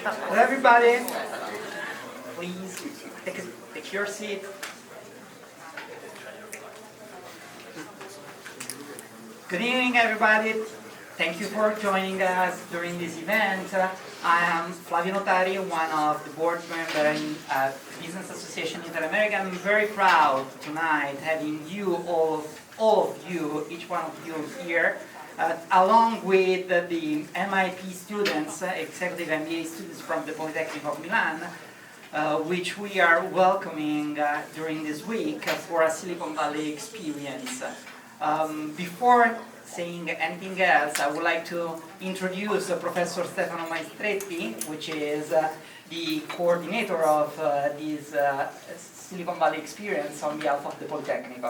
Hello everybody, please take your seat. Good evening everybody, thank you for joining us during this event. I am Flavio Notari, one of the board members in Business Association Inter-America. I'm very proud tonight having you, all of you, each one of you here, along with the MIP students, Executive MBA students from the Polytechnic of Milan, which we are welcoming during this week for a Silicon Valley experience. Before saying anything else, I would like to introduce Professor Stefano Maestretti, which is the coordinator of this Silicon Valley experience on behalf of the Polytechnic.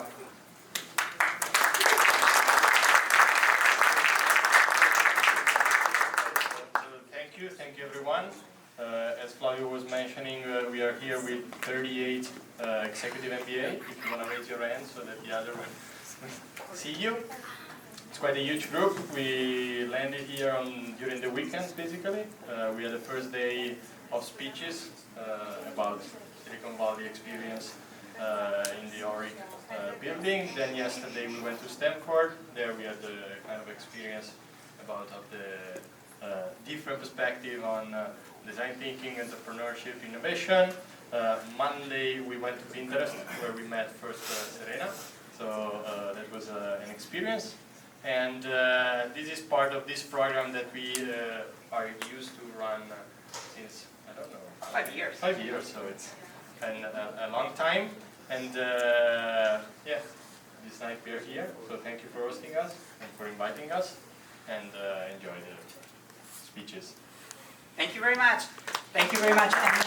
Thank you everyone. As Flavio was mentioning, we are here with 38 executive MBA. If you want to raise your hand so that the other will see you. It's quite a huge group. We landed here during the weekends basically. We had the first day of speeches about Silicon Valley experience in the Oric building. Then yesterday we went to Stanford. There we had the kind of experience about the different perspective on design thinking, entrepreneurship, innovation. Monday we went to Pinterest where we met first Serena. So that was an experience. And this is part of this program that we are used to run since, I don't know, 5 years. 5 years, so it's been a long time. And yeah, this night we are here. So thank you for hosting us and for inviting us. And enjoy the speeches. Thank you very much. Thank you very much. And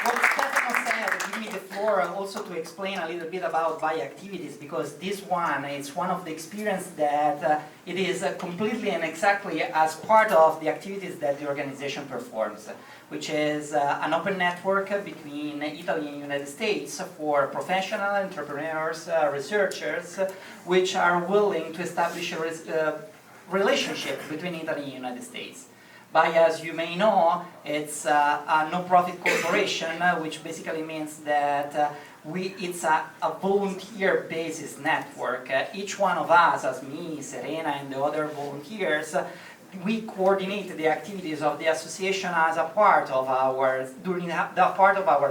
what Stefano said, give me the floor also to explain a little bit about BAIA activities, because this one is one of the experiences that it is completely and exactly as part of the activities that the organization performs, which is an open network between Italy and United States for professional entrepreneurs, researchers, which are willing to establish a relationship between Italy and United States. BAIA, as you may know, it's a no-profit corporation, which basically means that it's a volunteer basis network. Each one of us, as me, Serena, and the other volunteers, we coordinate the activities of the association as a part of our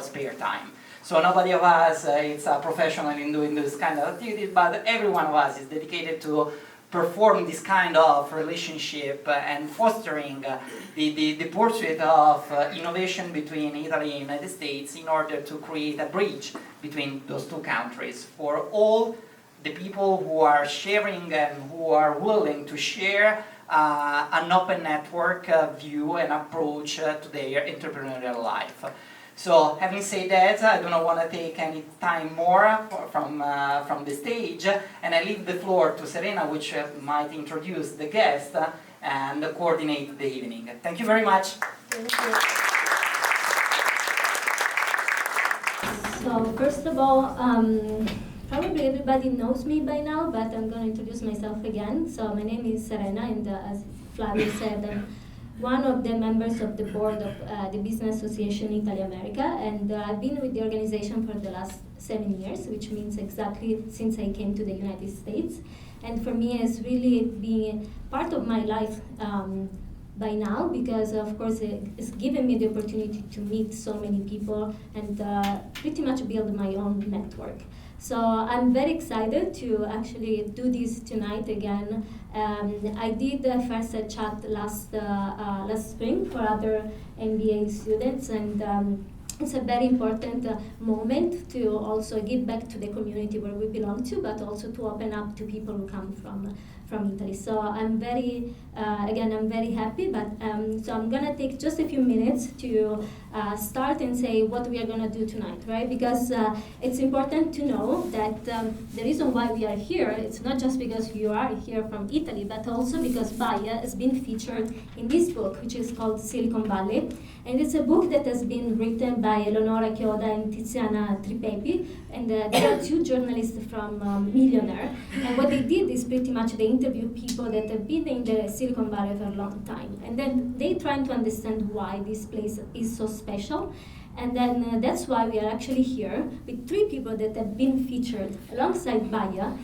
spare time. So nobody of us is a professional in doing this kind of activities, but every one of us is dedicated to perform this kind of relationship and fostering the pursuit of innovation between Italy and the United States in order to create a bridge between those two countries for all the people who are sharing and who are willing to share an open network view and approach to their entrepreneurial life. So, having said that, I do not want to take any time more from the stage, and I leave the floor to Serena, which might introduce the guest and coordinate the evening. Thank you very much. Thank you. So, first of all, probably everybody knows me by now, but I'm going to introduce myself again. So, my name is Serena, and as Flavio said, I'm one of the members of the board of the Business Association Italy-America, and I've been with the organization for the last 7 years, which means exactly since I came to the United States. And for me, it's really been part of my life by now, because of course it's given me the opportunity to meet so many people and pretty much build my own network. So I'm very excited to actually do this tonight again. I did the first chat last spring for other MBA students, and it's a very important moment to also give back to the community where we belong to, but also to open up to people who come from Italy. So I'm very, again, I'm very happy, but so I'm gonna take just a few minutes to start and say what we are gonna do tonight, right? Because it's important to know that the reason why we are here, it's not just because you are here from Italy, but also because BAIA has been featured in this book, which is called Silicon Valley. And it's a book that has been written by Eleonora, Chioda, and Tiziana Tripepi, and they are two journalists from Millionaire. And what they did is pretty much they interview people that have been in the Silicon Valley for a long time. And then they trying to understand why this place is so special. And then that's why we are actually here with 3 people that have been featured alongside BAIA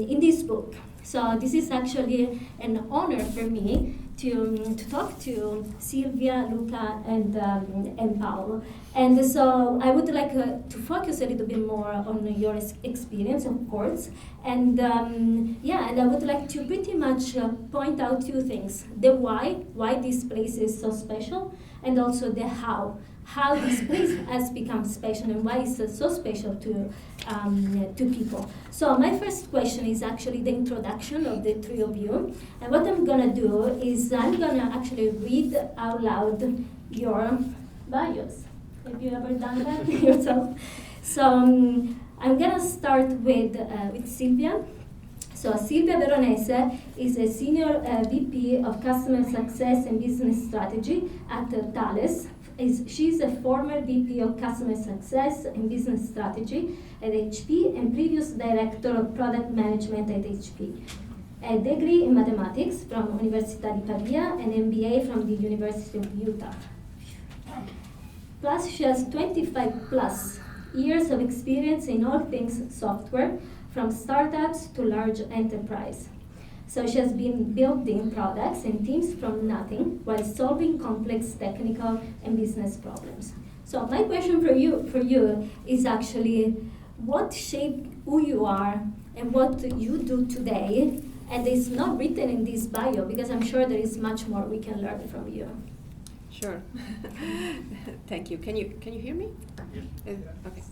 in this book. So this is actually an honor for me to talk to Silvia, Luca, and Paolo. And so I would like to focus a little bit more on your experience, of course. And and I would like to pretty much point out 2 things: the why this place is so special, and also the how this place has become special and why it's so special to people. So my first question is actually the introduction of the 3 of you. And what I'm gonna do is I'm gonna actually read out loud your bios. Have you ever done that yourself? So I'm gonna start with Silvia. So Silvia Veronese is a senior VP of Customer Success and Business Strategy at Thales. She's a former VP of Customer Success and Business Strategy at HP and previous Director of Product Management at HP. A degree in mathematics from Università di Pavia and MBA from the University of Utah. Plus, she has 25 plus years of experience in all things software, from startups to large enterprise. So she has been building products and teams from nothing while solving complex technical and business problems. So my question for you is actually, what shaped who you are and what you do today? And it's not written in this bio because I'm sure there is much more we can learn from you. Sure. Thank you. Can you hear me? Yes. Okay.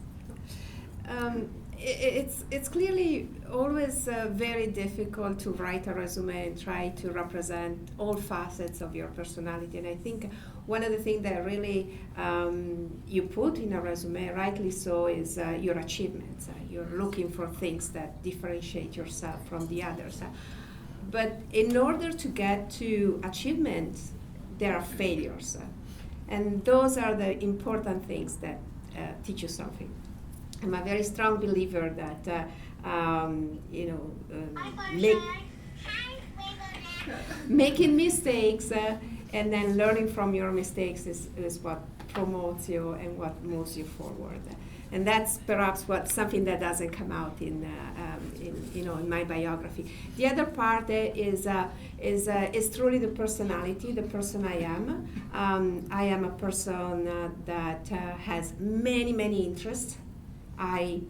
It's clearly always very difficult to write a resume and try to represent all facets of your personality. And I think one of the things that really you put in a resume, rightly so, is your achievements. You're looking for things that differentiate yourself from the others. But in order to get to achievements, there are failures. And those are the important things that teach you something. I'm a very strong believer that making mistakes and then learning from your mistakes is what promotes you and what moves you forward. And that's perhaps something that doesn't come out in my biography. The other part is truly the personality, the person I am. I am a person that has many interests. I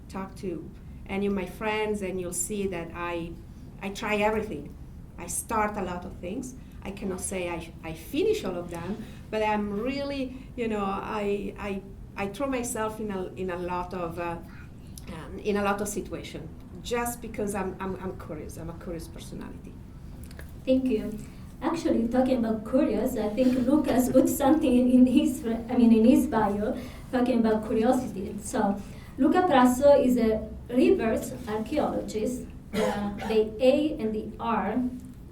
talk to any of my friends, and you'll see that I try everything. I start a lot of things. I cannot say I finish all of them, but I'm really, I throw myself in a lot of situations just because I'm curious. I'm a curious personality. Thank you. Actually, talking about curious, I think Lucas put something in his bio, talking about curiosity. So, Luca Prasso is a reverse archaeologist. The A and the R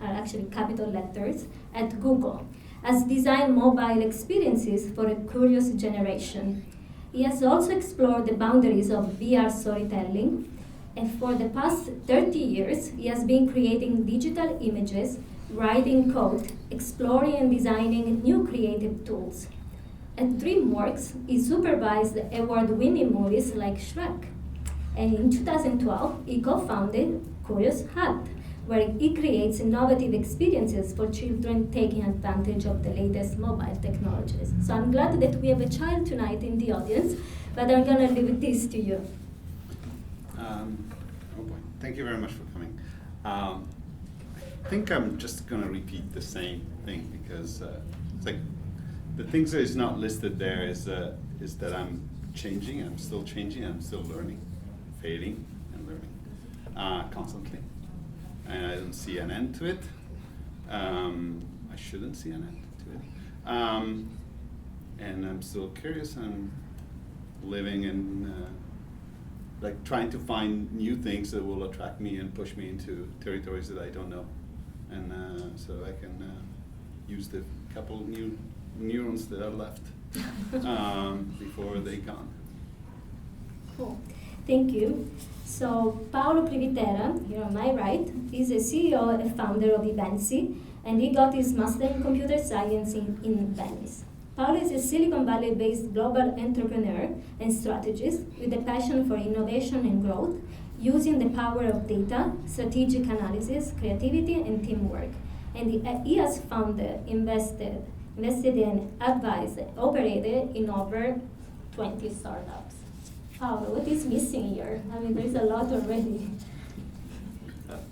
are actually capital letters at Google, has designed mobile experiences for a curious generation. He has also explored the boundaries of VR storytelling, and for the past 30 years, he has been creating digital images, writing code, exploring and designing new creative tools. At DreamWorks, he supervised award-winning movies like Shrek. And in 2012, he co-founded Curious Hut, where he creates innovative experiences for children taking advantage of the latest mobile technologies. So I'm glad that we have a child tonight in the audience, but I'm gonna leave this to you. Thank you very much for coming. I think I'm just gonna repeat the same thing because it's like the things that is not listed there is that I'm changing, I'm still changing, I'm still learning, failing and learning constantly. And I don't see an end to it. I shouldn't see an end to it. And I'm still curious. I'm living in, trying to find new things that will attract me and push me into territories that I don't know. And so I can use the couple new neurons that are left before they're gone. Cool. Thank you. So Paolo Privitera, here on my right, is a CEO and founder of Ivansi, and he got his master in computer science in Venice. Paolo is a Silicon Valley-based global entrepreneur and strategist with a passion for innovation and growth, using the power of data, strategic analysis, creativity, and teamwork. And he has founded, invested in, advised, operated in over 20 startups. Paolo, what is missing here? I mean, there's a lot already.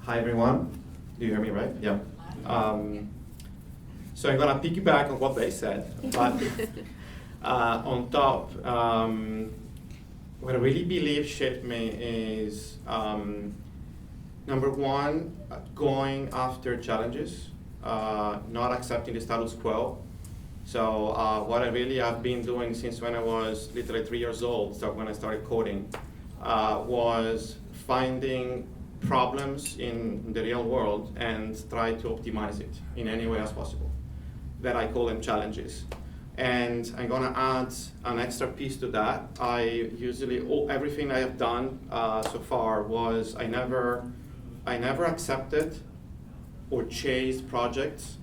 Hi everyone. Do you hear me right? Yeah. So I'm gonna piggyback on what they said, but on top, what I really believe shaped me is number one, going after challenges, not accepting the status quo. So what I really have been doing since when I was literally 3 years old, so when I started coding, was finding problems in the real world and try to optimize it in any way as possible. That I call them challenges. And I'm gonna add an extra piece to that. I usually, everything I have done so far was I never accepted or chased projects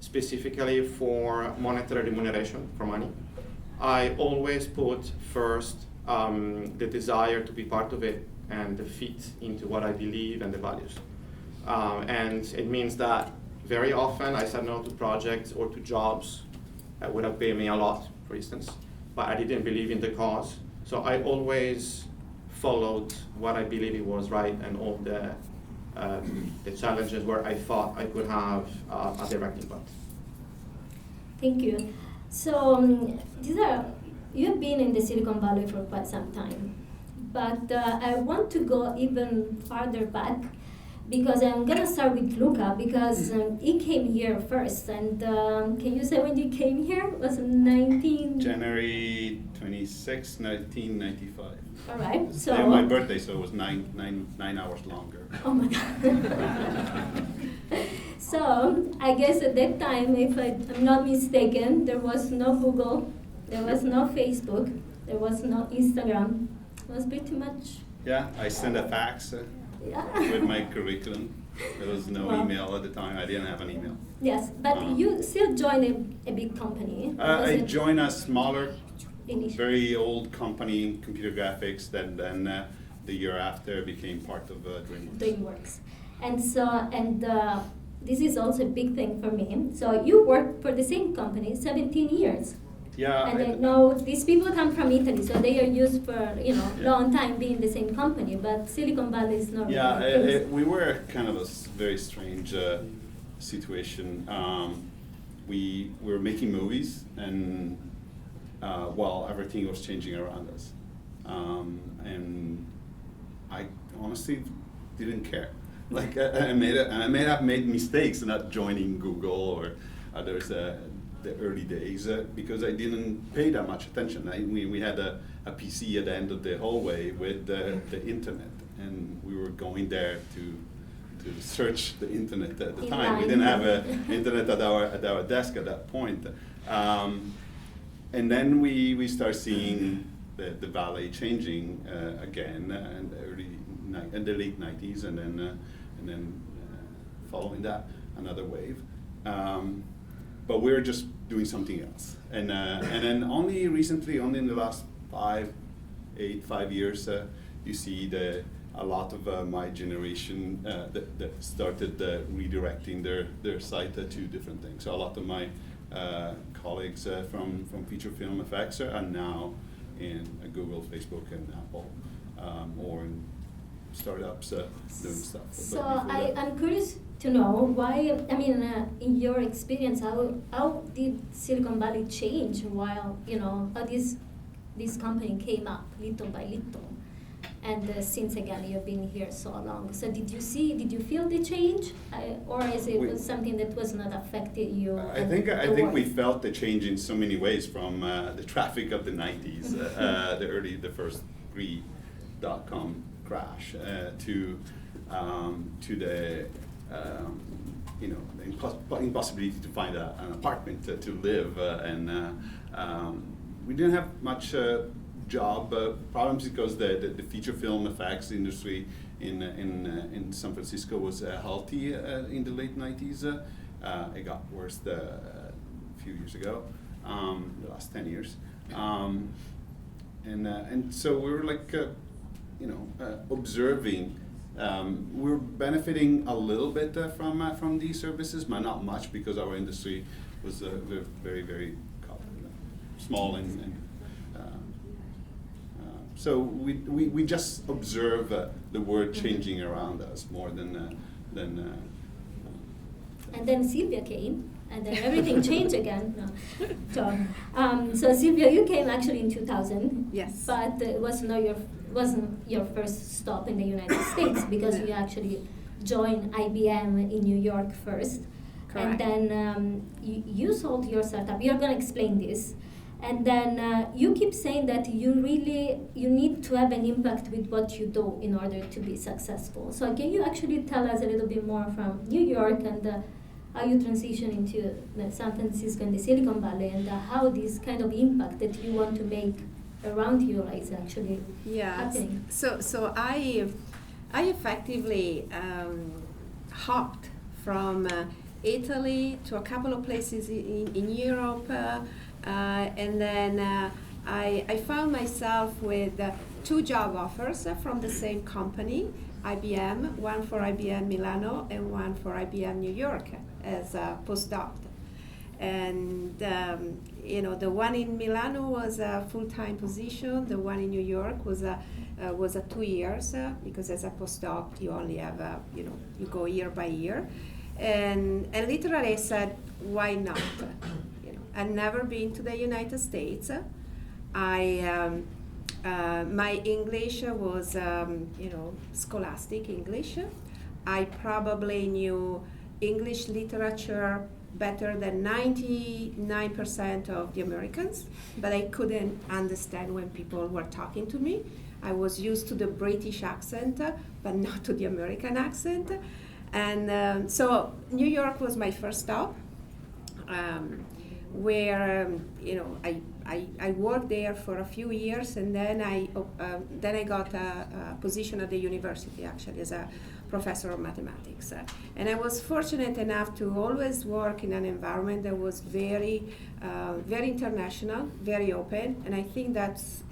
specifically for monetary remuneration, for money. I always put first the desire to be part of it and the fit into what I believe and the values. And it means that very often I said no to projects or to jobs that would have paid me a lot, for instance, but I didn't believe in the cause. So I always followed what I believe it was right and all the challenges where I thought I could have a direct impact. Thank you. So you've been in the Silicon Valley for quite some time, but I want to go even farther back, because I'm gonna start with Luca, because he came here first. And can you say when you came here? It was January 26, 1995. All right. So It was my birthday, so it was nine hours longer. Oh my God. So I guess at that time, if I'm not mistaken, there was no Google, there was no Facebook, there was no Instagram. It was pretty much. Yeah, I sent a fax Yeah. with my curriculum. There was no Wow. email at the time. I didn't have an email. Yes, but you still joined a big company. Was I it joined a smaller, initially? very old company in computer graphics. Then the year after became part of DreamWorks. DreamWorks. And so, this is also a big thing for me. So you worked for the same company 17 years. Yeah. And I know these people come from Italy, so they are used for, long time being the same company, but Silicon Valley is not Yeah, really we were kind of a very strange situation. We were making movies, and while everything was changing around us, and I honestly didn't care. Like I may have made mistakes not joining Google or others. The early days because I didn't pay that much attention. We had a PC at the end of the hallway with the internet, and we were going there to search the internet at the time. We didn't have internet at our desk at that point. And then we start seeing the valley changing again in the late 90s, and then following that another wave. But we're just doing something else, and then only recently, only in the last 5 years, you see a lot of my generation that started redirecting their site to different things. So a lot of my colleagues from feature film effects are now in Google, Facebook, and Apple, or in startups doing stuff. So I'm curious to know why, in your experience, how did Silicon Valley change while, how this company came up little by little? And since again, you've been here so long. So did you feel the change? Or is it was something that was not affected you? I think we felt the change in so many ways, from the traffic of the 90s, the first pre.com crash, to the the impossibility to find an apartment to live, and we didn't have much job problems because the feature film effects industry in San Francisco was healthy in the late 90s. It got worse a few years ago, the last 10 years. And so we were like, observing. We're benefiting a little bit from these services, but not much because our industry was very, very small and so we just observe the world changing around us more than. And then Silvia came, and then everything changed again. No. So Silvia, you came actually in 2000. Yes. But it wasn't your first stop in the United States because you actually joined IBM in New York first. Correct. And then you sold your startup. You're going to explain this. And then you keep saying that you need to have an impact with what you do in order to be successful. So can you actually tell us a little bit more from New York and how you transition into San Francisco and the Silicon Valley, and how this kind of impact that you want to make around you is actually happening? So I effectively hopped from Italy to a couple of places in Europe. And then I found myself with 2 job offers from the same company, IBM, one for IBM Milano and one for IBM New York as a postdoc. And the one in Milano was a full-time position. The one in New York was a 2 years because as a postdoc you only have you go year by year. And literally I said, why not? I'd never been to the United States. My English was, scholastic English. I probably knew English literature better than 99% of the Americans, but I couldn't understand when people were talking to me. I was used to the British accent, but not to the American accent. And so New York was my first stop. Where I worked there for a few years, and then I got a position at the university actually as a professor of mathematics, and I was fortunate enough to always work in an environment that was very international, very open, and I think that's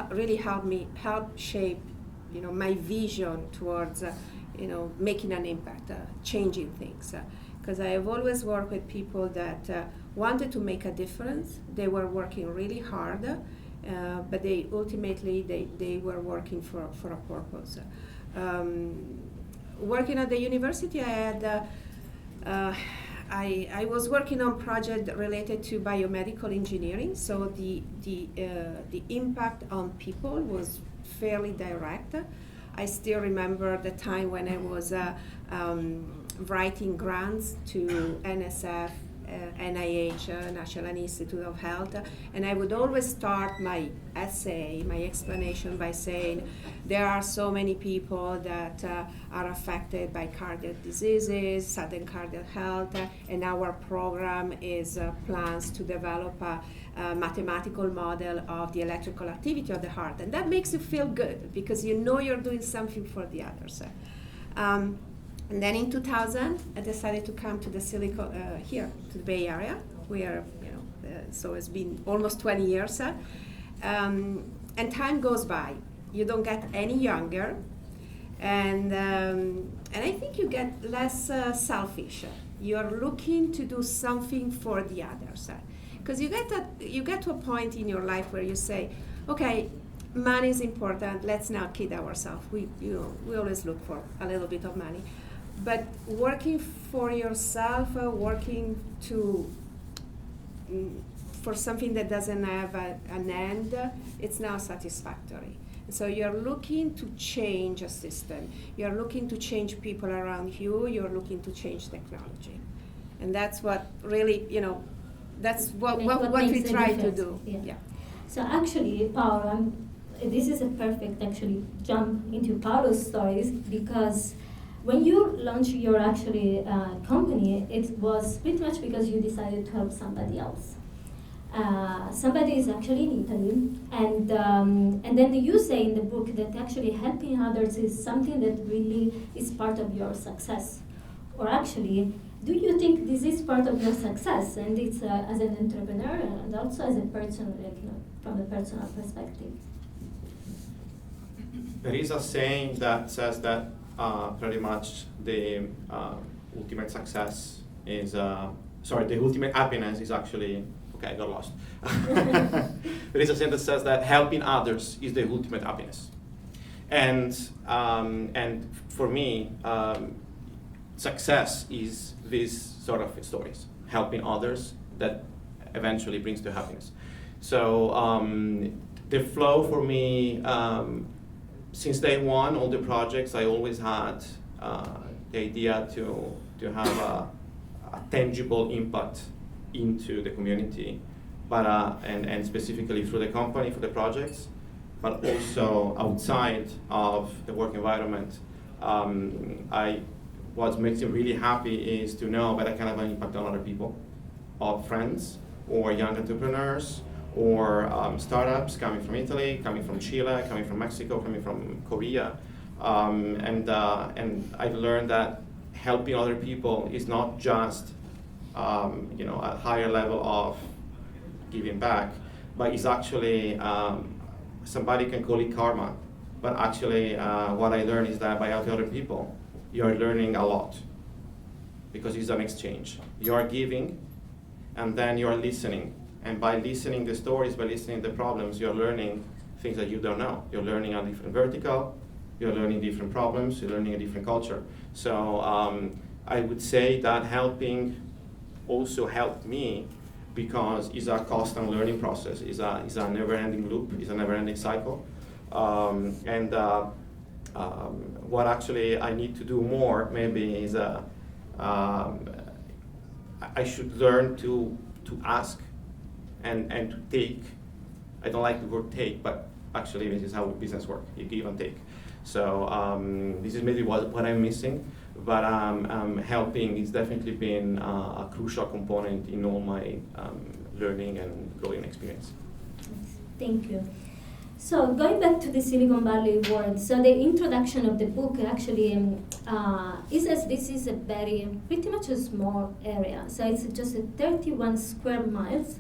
really helped shape my vision towards making an impact, changing things. Because I have always worked with people that wanted to make a difference. They were working really hard, but they were working for a purpose. Working at the university, I was working on project related to biomedical engineering. So the impact on people was fairly direct. I still remember the time when I was writing grants to NSF, NIH, National Institute of Health, and I would always start my essay, my explanation by saying there are so many people that are affected by cardiac diseases, sudden cardiac health, and our program is plans to develop a mathematical model of the electrical activity of the heart, and that makes you feel good because you're doing something for the others. And then in 2000, I decided to come to the here to the Bay Area, where so it's been almost 20 years, and time goes by. You don't get any younger, and I think you get less selfish. You're looking to do something for the others, because you get to a point in your life where you say, okay, money is important. Let's not kid ourselves. We always look for a little bit of money. But working for yourself, working for something that doesn't have an end, it's not satisfactory. So you're looking to change a system. You're looking to change people around you. You're looking to change technology. And that's what really, that's what we try to do. Yeah. So actually, Paolo, this is a perfect jump into Paolo's stories, because when you launched your company, it was pretty much because you decided to help somebody else. Somebody is actually in Italy, and then you say in the book that actually helping others is something that really is part of your success. Or actually, do you think this is part of your success, and it's as an entrepreneur and also as a person, from a personal perspective? There is a saying that says that pretty much the ultimate success is, the ultimate happiness is actually, okay, I got lost. There is a saying that says that helping others is the ultimate happiness. And for me, success is these sort of stories, helping others that eventually brings to happiness. So the flow for me, since day one, all the projects, I always had the idea to have a tangible impact into the community, but and specifically through the company, for the projects, but also outside of the work environment. What makes me really happy is to know that I can have an impact on other people, or friends, or young entrepreneurs, or startups coming from Italy, coming from Chile, coming from Mexico, coming from Korea, and I've learned that helping other people is not just a higher level of giving back, but it's actually somebody can call it karma, but actually what I learned is that by helping other people, you're learning a lot, because it's an exchange. You're giving, and then you're listening. And by listening the stories, by listening the problems, you're learning things that you don't know. You're learning a different vertical, you're learning different problems, you're learning a different culture. So I would say that helping also helped me, because it's a constant learning process. It's a never-ending loop, it's a never-ending cycle. What actually I need to do more maybe is I should learn to ask and to take. I don't like the word take, but actually this is how business works. You give and take. So this is maybe what I'm missing, but helping has definitely been a crucial component in all my learning and growing experience. Thank you. So going back to the Silicon Valley world, so the introduction of the book actually is as this is a pretty much a small area. So it's just 31 square miles.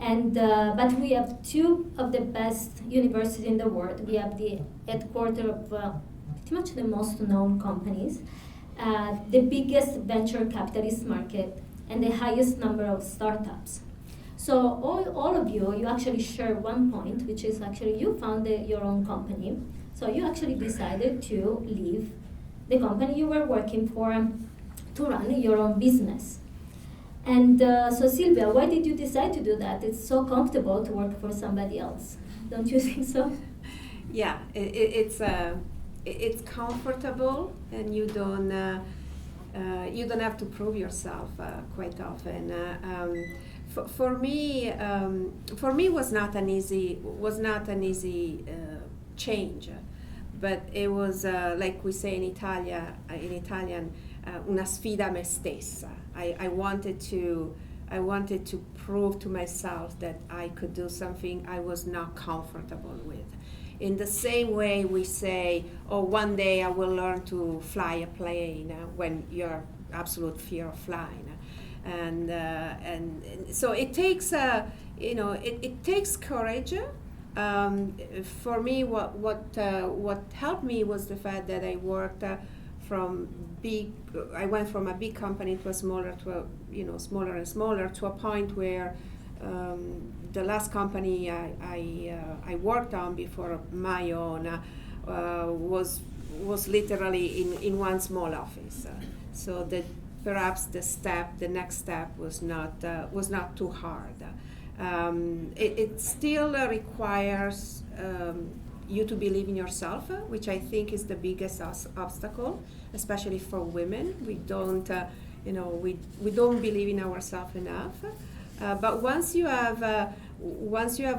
And but we have two of the best universities in the world. We have the headquarters of pretty much the most known companies, the biggest venture capitalist market, and the highest number of startups. So all of you actually share one point, which is actually you founded your own company. So you actually decided to leave the company you were working for to run your own business. And so Silvia, why did you decide to do that? It's so comfortable to work for somebody else. Don't you think so? Yeah, it's comfortable, and you don't have to prove yourself quite often. For me, was not an easy change, but it was like we say in Italian, una sfida a me stessa. I wanted to prove to myself that I could do something I was not comfortable with. In the same way we say, oh, one day I will learn to fly a plane when you're absolute fear of flying. And so it takes it takes courage. For me, what helped me was the fact that I worked I went from a big company to a smaller and smaller, to a point where the last company I worked on before my own was literally in one small office. So that perhaps the next step was not too hard. It still requires you to believe in yourself, which I think is the biggest obstacle, especially for women. We don't believe in ourselves enough. But once you have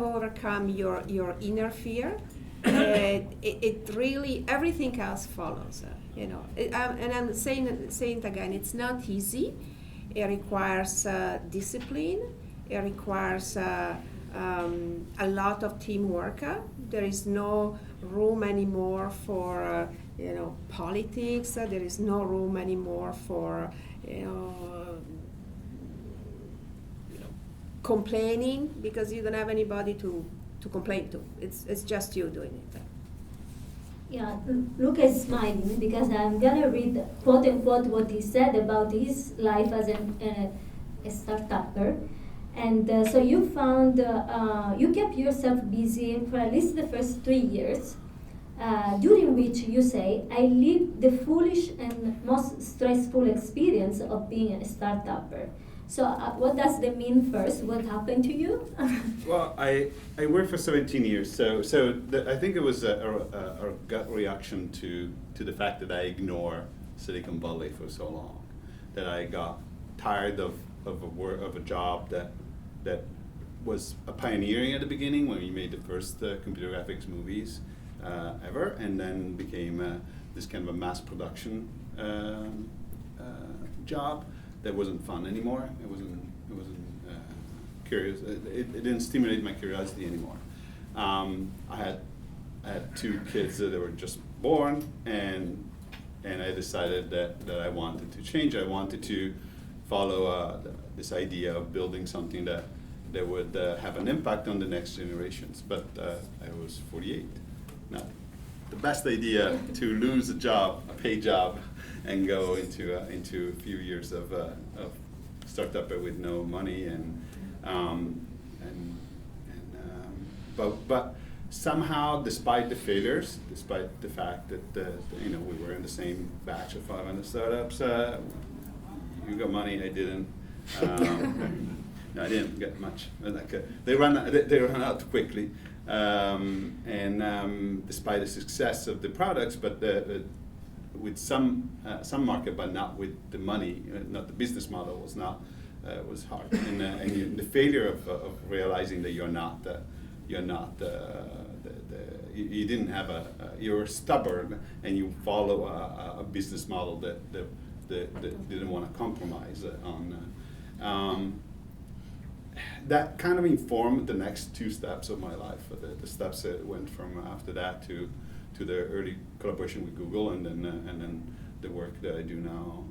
overcome your inner fear, it really everything else follows. And I'm saying it again. It's not easy. It requires discipline. It requires a lot of teamwork. There is no room anymore for politics. There is no room anymore for complaining, because you don't have anybody to complain to. It's just you doing it. Yeah, Luca is smiling because I'm gonna read quote unquote what he said about his life as a startupper. And so you found, you kept yourself busy for at least the first 3 years, during which you say, I lived the foolish and most stressful experience of being a startupper. So what does that mean first? What happened to you? Well, I worked for 17 years, so I think it was a gut reaction to the fact that I ignored Silicon Valley for so long, that I got tired of a job that was a pioneering at the beginning when we made the first computer graphics movies ever, and then became this kind of a mass production job that wasn't fun anymore. It wasn't curious. It didn't stimulate my curiosity anymore. I had 2 kids that were just born, and I decided that I wanted to change. I wanted to follow this idea of building something that would have an impact on the next generations. But I was 48. Now, the best idea to lose a job, a paid job, and go into a few years of startup with no money but somehow, despite the failures, despite the fact that we were in the same batch of 500 startups, you got money, I didn't. No, I didn't get much. They run out quickly, and despite the success of the products, but with some market, but not with the money, not the business model was hard, and the failure of realizing that you didn't have you're stubborn and you follow a business model that didn't want to compromise on. That kind of informed the next 2 steps of my life. The steps that went from after that to the early collaboration with Google, and then the work that I do now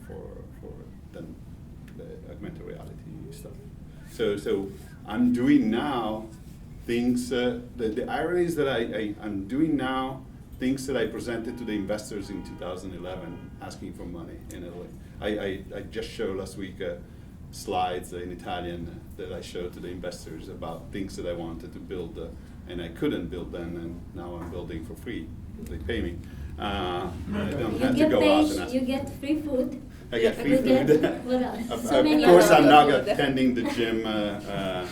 for then the augmented reality stuff. So I'm doing now things. The irony is that I'm doing now things that I presented to the investors in 2011, asking for money in Italy. I just showed last week slides in Italian that I showed to the investors about things that I wanted to build, and I couldn't build them, and now I'm building for free. They pay me. I don't have to go out and ask. You get free food. I get free food. What else? Of course, I'm not attending the gym. I'm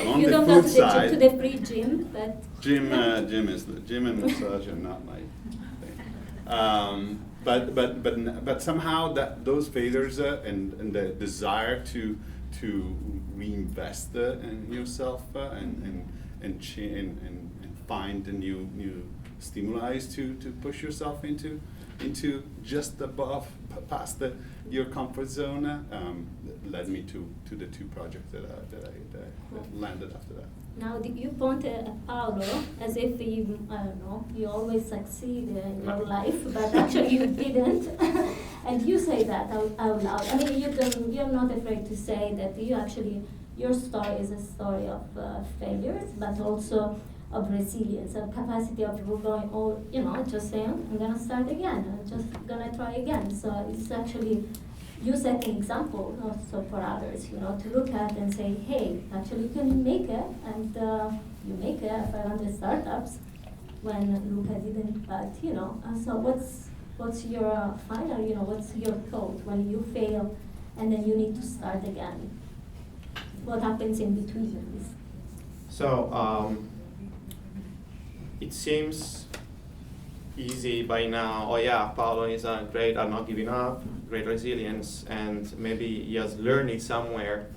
on you the don't food go side. to the free gym, but Gym and massage are not my thing. But somehow those failures and the desire to reinvest in yourself and find the new stimuli to push yourself into just above, past your comfort zone, led me to the 2 projects that I landed after that. now you pointed at Paolo as if you always succeed in your life, but actually you didn't. And you say that out loud. I mean, you're not afraid to say that your story is a story of failures, but also of resilience, of capacity of going, just saying, I'm gonna start again, I'm just gonna try again. So it's actually, you set an example also for others, to look at and say, hey, actually you can make it, and you make it 500 startups when Luca didn't, but so what's your final, what's your thought when you fail and then you need to start again? What happens in between this? So, it seems easy by now. Oh yeah, Paolo is great at not giving up, great resilience, and maybe he has learned it somewhere.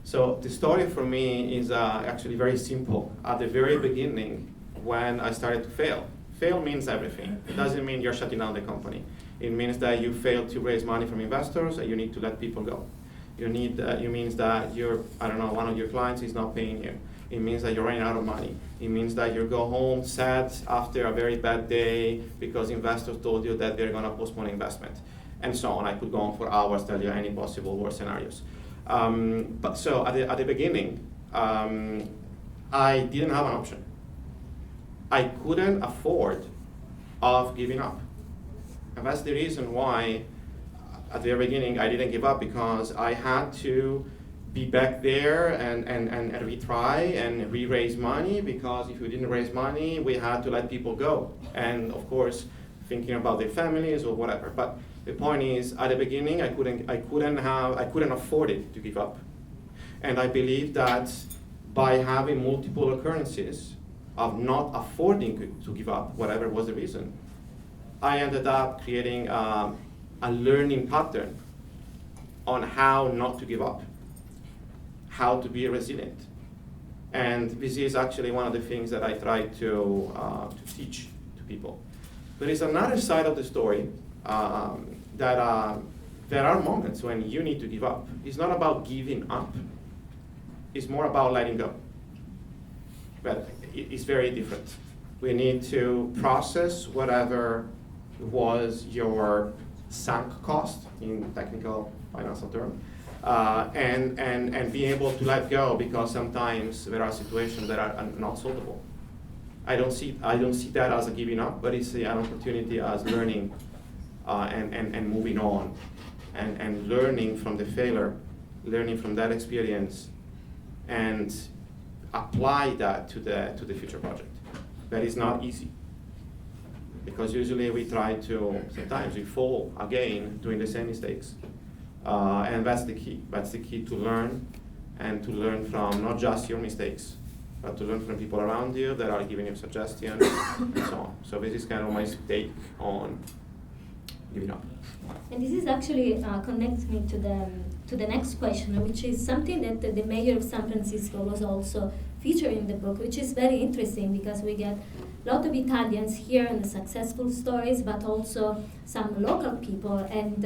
So the story for me is actually very simple. At the very beginning, when I started to fail means everything. It doesn't mean you're shutting down the company. It means that you failed to raise money from investors and you need to let people go. You need, it means that one of your clients is not paying you. It means that you're running out of money. It means that you go home sad after a very bad day because investors told you that they're gonna postpone investment, and so on. I could go on for hours, tell you any possible worst scenarios. But so at the beginning, I didn't have an option. I couldn't afford of giving up. And that's the reason why at the very beginning I didn't give up, because I had to be back there and retry and re-raise money, because if we didn't raise money, we had to let people go. And of course, thinking about their families or whatever. But the point is, at the beginning, I couldn't afford it to give up. And I believe that by having multiple occurrences of not affording to give up, whatever was the reason, I ended up creating a learning pattern on how not to give up, how to be resilient. And this is actually one of the things that I try to teach to people. There is another side of the story that there are moments when you need to give up. It's not about giving up. It's more about letting go. But it's very different. We need to process whatever was your sunk cost, in technical financial term, and be able to let go, because sometimes there are situations that are not solvable. I don't see that as a giving up, but it's an opportunity as learning and moving on, and learning from the failure, learning from that experience, and apply that to the future project. That is not easy, because usually we try to, sometimes we fall again doing the same mistakes. And that's the key. That's the key to learn, and to learn from not just your mistakes, but to learn from people around you that are giving you suggestions and so on. So this is kind of my take on giving up. And this is actually connects me to the next question, which is something that the mayor of San Francisco was also featured in the book, which is very interesting, because we get a lot of Italians here and the successful stories, but also some local people. And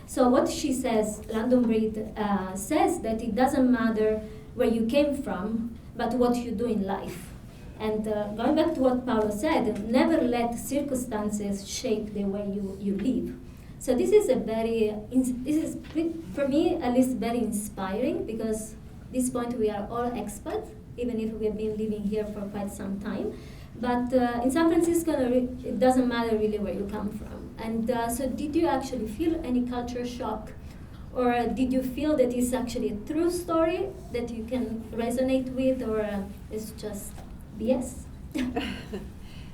so what she says, London Breed, says that it doesn't matter where you came from, but what you do in life. And going back to what Paolo said, never let circumstances shape the way you live. So this is for me at least very inspiring, because at this point we are all expats, even if we have been living here for quite some time. But in San Francisco, it doesn't matter really where you come from. And so did you actually feel any culture shock? Or did you feel that it's actually a true story that you can resonate with, or it's just BS?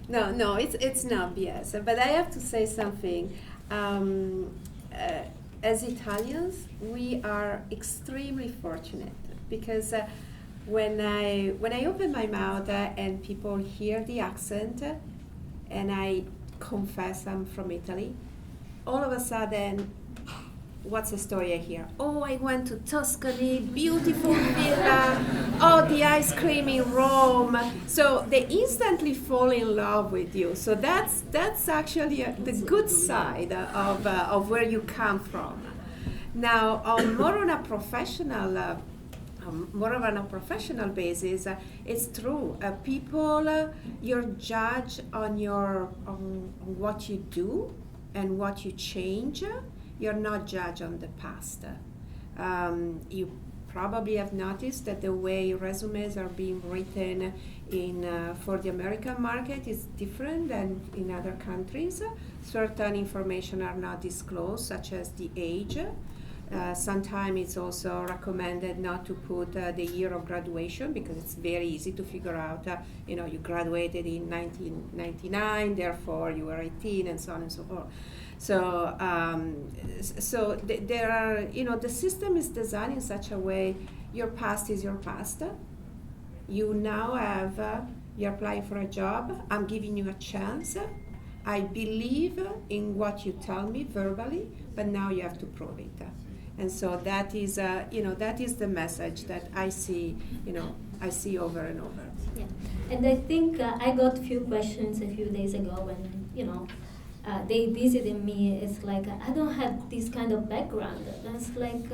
No, it's not BS. But I have to say something. As Italians, we are extremely fortunate, because when I open my mouth and people hear the accent, and I confess I'm from Italy, all of a sudden, what's the story I hear? Oh, I went to Tuscany, beautiful villa. Oh, the ice cream in Rome. So they instantly fall in love with you. So that's actually the good side of where you come from. Now, more on a professional basis, it's true. People, you're judged on what you do and what you change. You're not judged on the past. You probably have noticed that the way resumes are being written for the American market is different than in other countries. Certain information are not disclosed, such as the age. Sometimes it's also recommended not to put the year of graduation, because it's very easy to figure out, you graduated in 1999, therefore you were 18, and so on and so forth. So, there are, the system is designed in such a way, your past is your past. You now have, you're applying for a job, I'm giving you a chance. I believe in what you tell me verbally, but now you have to prove it. And so that is, that is the message that I see over and over. Yeah, and I think I got a few questions a few days ago when, they visited me. It's like I don't have this kind of background. That's like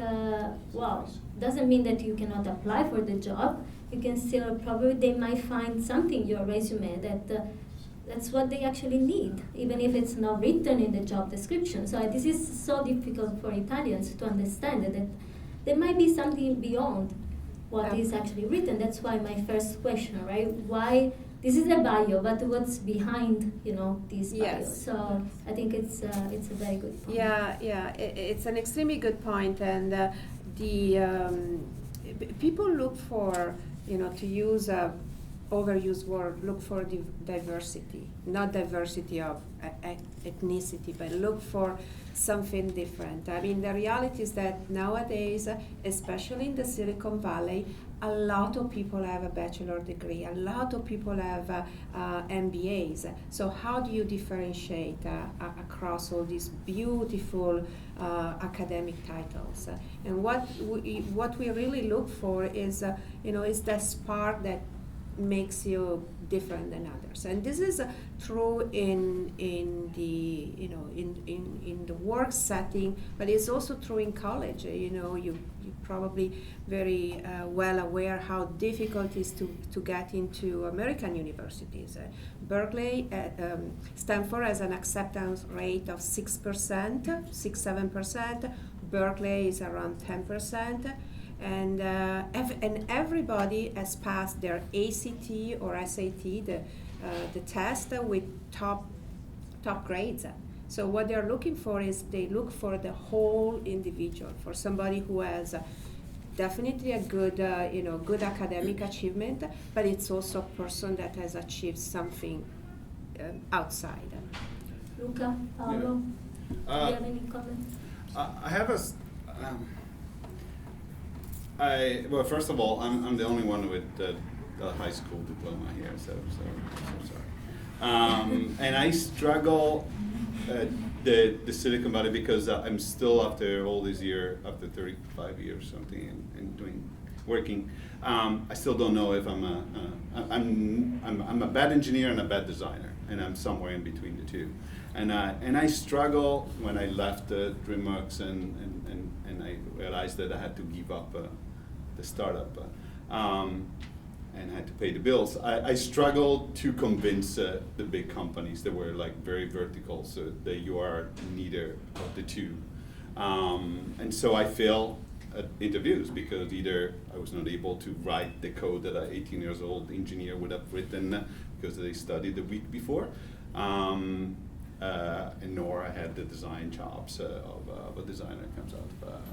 wow. Doesn't mean that you cannot apply for the job. You can still probably they might find something in your resume that that's what they actually need, even if it's not written in the job description. So this is so difficult for Italians to understand that there might be something beyond what is actually written. That's why my first question, right? Why this is a bio, but what's behind, this bio? Yes. So I think it's a very good point. Yeah, it's an extremely good point, and people look for, to use a overused word, look for diversity, not diversity of ethnicity, but look for something different. I mean, the reality is that nowadays, especially in the Silicon Valley, a lot of people have a bachelor degree, a lot of people have MBAs. So how do you differentiate across all these beautiful academic titles? And what we really look for is, is that spark that makes you different than others, and this is true in the in the work setting, but it's also true in college. You're probably very well aware how difficult it is to get into American universities. Berkeley, Stanford has an acceptance rate of 6-7%. Berkeley is around 10%. And everybody has passed their ACT or SAT, the test with top grades. So what they're looking for is they look for the whole individual, for somebody who has definitely a good good academic achievement, but it's also a person that has achieved something outside. Luca, Paolo, do you have any comments? I have a. Well, first of all, I'm the only one with a high school diploma here, so sorry. And I struggle the Silicon Valley because I'm still after all these years, after 35 years something, and working. I still don't know if I'm a bad engineer and a bad designer, and I'm somewhere in between the two. And I struggle when I left DreamWorks and I realized that I had to give up the startup and had to pay the bills. I struggled to convince the big companies that were like very vertical, so that you are neither of the two. And so I failed at interviews because either I was not able to write the code that an 18 years old engineer would have written because they studied the week before. And nor I had the design chops of a designer that comes out of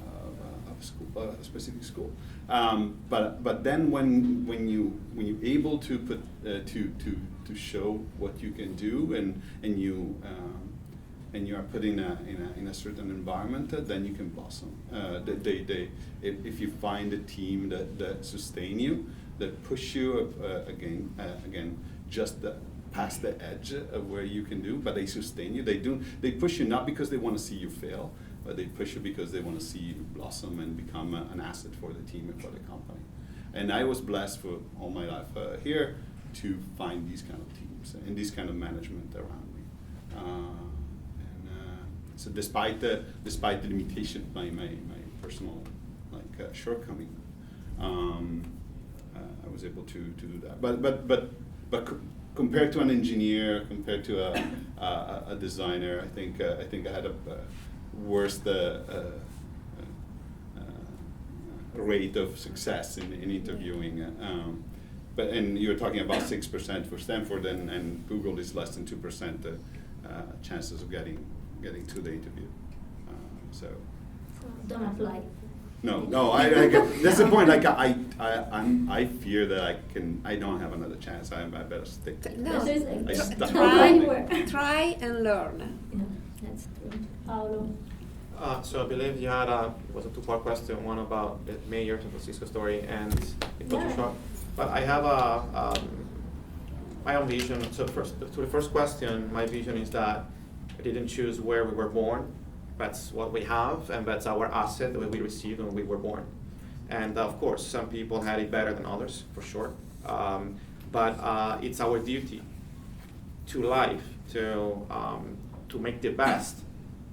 a specific school. But then when you're able to put to show what you can do and you are put in a certain environment, then you can blossom. If you find a team that sustain you, that push you again just past the edge of where you can do, but they sustain you. They push you not because they want to see you fail, but they push you because they want to see you blossom and become an asset for the team and for the company. And I was blessed for all my life here to find these kind of teams and this kind of management around me. So despite the limitation, my personal shortcoming, I was able to do that. But compared to an engineer, compared to a designer, I think I had a worse rate of success in interviewing. And you're talking about 6% for Stanford, and Google is less than 2% chances of getting to the interview. So don't apply. No. I that's the point. Like I fear that I don't have another chance. I better stick. No, try and learn. Yeah, that's true. Paolo. So I believe you had it was a two-part question. One about the mayor San Francisco story, and it got too short. But I have my own vision. So to the first question, my vision is that I didn't choose where we were born. That's what we have, and that's our asset that we received when we were born. And of course, some people had it better than others, for sure. But it's our duty to life to to make the best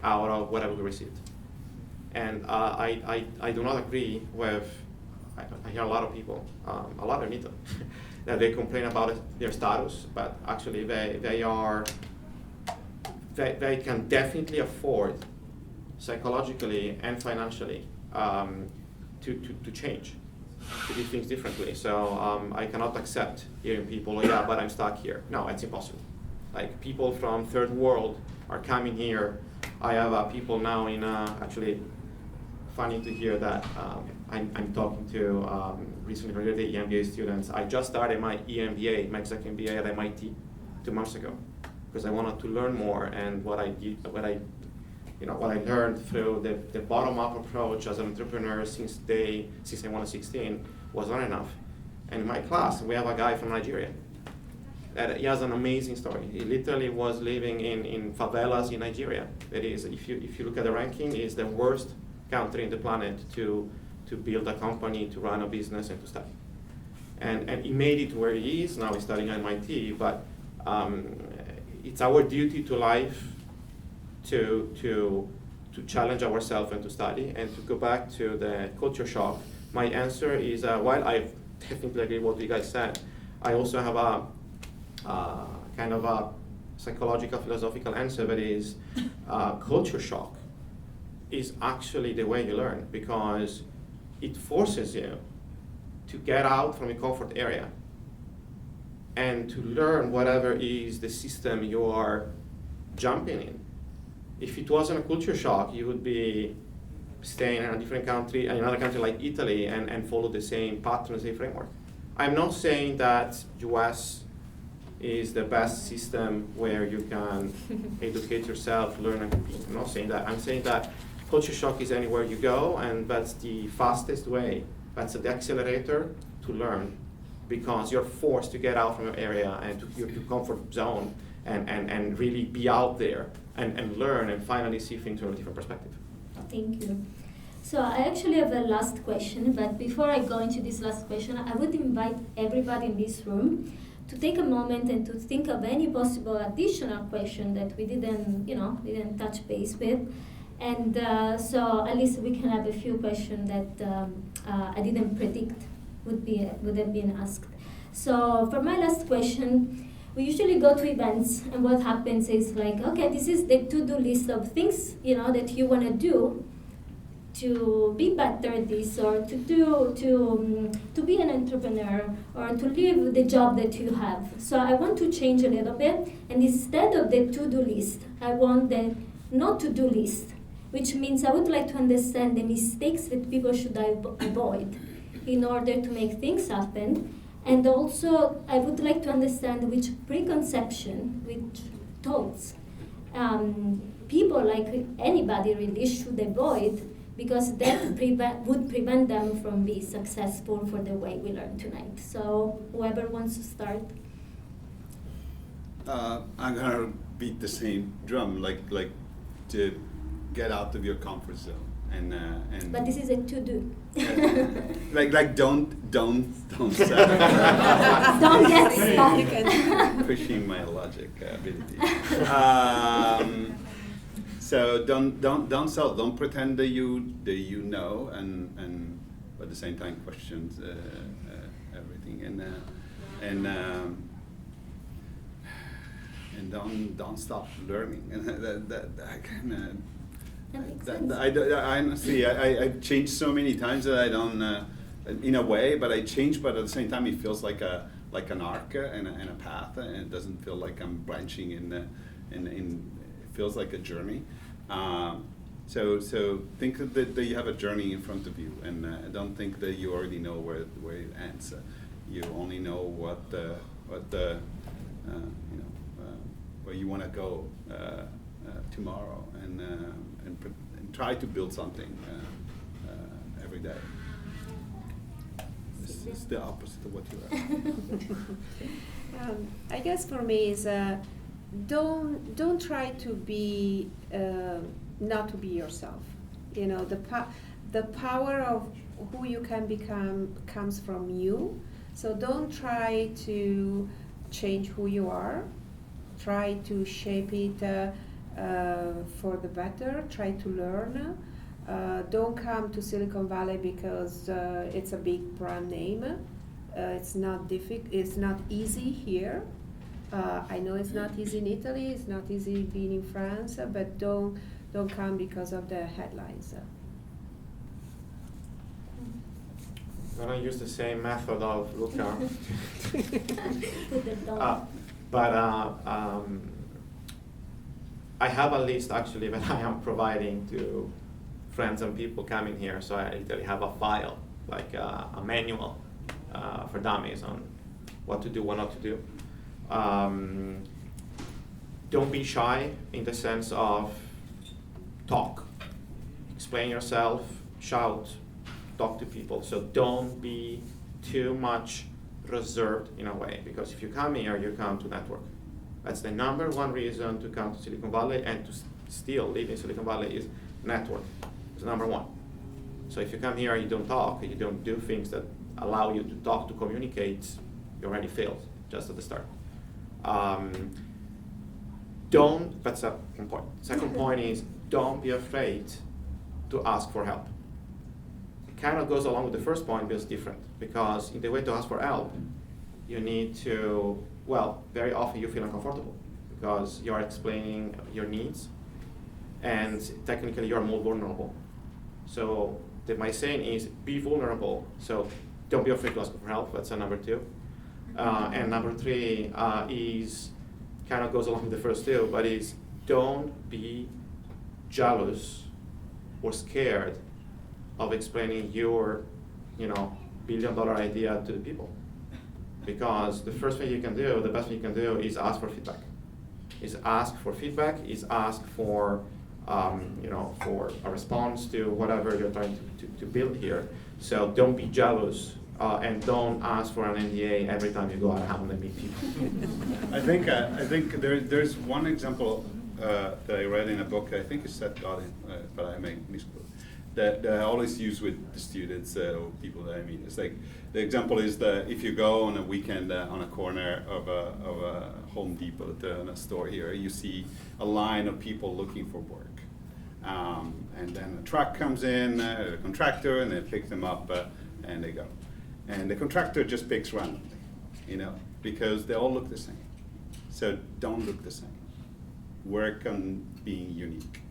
out of whatever we received. And I do not agree with, I hear a lot of people, a lot of Italy, that they complain about their status, but actually they can definitely afford psychologically and financially to change, to do things differently. So I cannot accept hearing people, oh, yeah, but I'm stuck here. No, it's impossible. Like, people from third world are coming here. I have people now in, actually, funny to hear that I'm talking to recently graduated EMBA students. I just started my EMBA, my executive MBA at MIT 2 months ago, because I wanted to learn more, and what I learned through the bottom-up approach as an entrepreneur since I was 16 was not enough. And in my class, we have a guy from Nigeria. He has an amazing story. He literally was living in favelas in Nigeria. That is, if you look at the ranking, it's the worst country in the planet to build a company, to run a business, and to study. And he made it to where he is. Now he's studying at MIT, but it's our duty to life to challenge ourselves and to study. And to go back to the culture shock, my answer is, while I definitely agree with what you guys said, I also have a kind of a psychological, philosophical answer, that is, culture shock is actually the way you learn, because it forces you to get out from your comfort area and to learn whatever is the system you are jumping in. If it wasn't a culture shock, you would be staying in a different country, in another country like Italy, and follow the same patterns, same framework. I'm not saying that US is the best system where you can educate yourself, learn, and compete. I'm not saying that. I'm saying that culture shock is anywhere you go, and that's the fastest way. That's the accelerator to learn, because you're forced to get out from your area and to your comfort zone and really be out there and learn and finally see things from a different perspective. Thank you. So I actually have a last question, but before I go into this last question, I would invite everybody in this room to take a moment and to think of any possible additional question that we didn't touch base with. And so at least we can have a few questions that I didn't predict would have been asked. So for my last question, we usually go to events, and what happens is like, okay, this is the to-do list of things that you want to do to be better at this, or to be an entrepreneur, or to live the job that you have. So I want to change a little bit, and instead of the to-do list, I want the not to-do list, which means I would like to understand the mistakes that people should avoid in order to make things happen. And also, I would like to understand which preconception, which thoughts people, like anybody really, should avoid, because that would prevent them from being successful for the way we learned tonight. So whoever wants to start. I'm gonna beat the same drum, like to get out of your comfort zone, and. But this is a to-do. like don't start. Don't get stuck. Pushing my logic ability. So don't sell. Don't pretend that you know, and at the same time questions everything, and don't stop learning. And that kind of. I honestly, I've changed so many times that I don't, in a way, but I change. But at the same time, it feels like an arc and a path, and it doesn't feel like I'm branching in. It feels like a journey. So think that you have a journey in front of you, and don't think that you already know where it ends. You only know where you want to go tomorrow, and try to build something every day. This is the opposite of what you are. I guess for me is don't try to be not to be yourself. The power of who you can become comes from you. So don't try to change who you are. Try to shape it for the better. Try to learn. Don't come to Silicon Valley because it's a big brand name. It's not It's not easy here. I know it's not easy in Italy. It's not easy being in France. But don't come because of the headlines. I'm gonna use the same method of Luca. But I have a list actually that I am providing to friends and people coming here. So I literally have a file, like a manual for dummies on what to do, what not to do. Don't be shy in the sense of talk, explain yourself, shout, talk to people. So don't be too much reserved in a way, because if you come here, you come to network. That's the number one reason to come to Silicon Valley and to still live in Silicon Valley is network. It's number one. So if you come here and you don't talk, you don't do things that allow you to talk, to communicate, you already failed just at the start. That's one point. Second point is don't be afraid to ask for help. It kind of goes along with the first point, but it's different. Because in the way to ask for help, you need to, very often you feel uncomfortable because you're explaining your needs and technically you're more vulnerable. So my saying is be vulnerable. So don't be afraid to ask for help. That's number two. And number three is kind of goes along with the first two, but is don't be jealous or scared of explaining your, billion-dollar idea to the people. Because the first thing you can do, the best thing you can do is ask for feedback. Is ask for for a response to whatever you're trying to build here. So don't be jealous and don't ask for an NDA every time you go around and meet people. I think there's one example that I read in a book. I think it's Seth Godin, but I may misquote. That I always use with the students or people that I meet. It's like the example is that if you go on a weekend on a corner of a Home Depot, in a store here, you see a line of people looking for work. And then a truck comes in, a contractor, and they pick them up and they go. And the contractor just picks randomly, because they all look the same. So don't look the same. Work on being unique.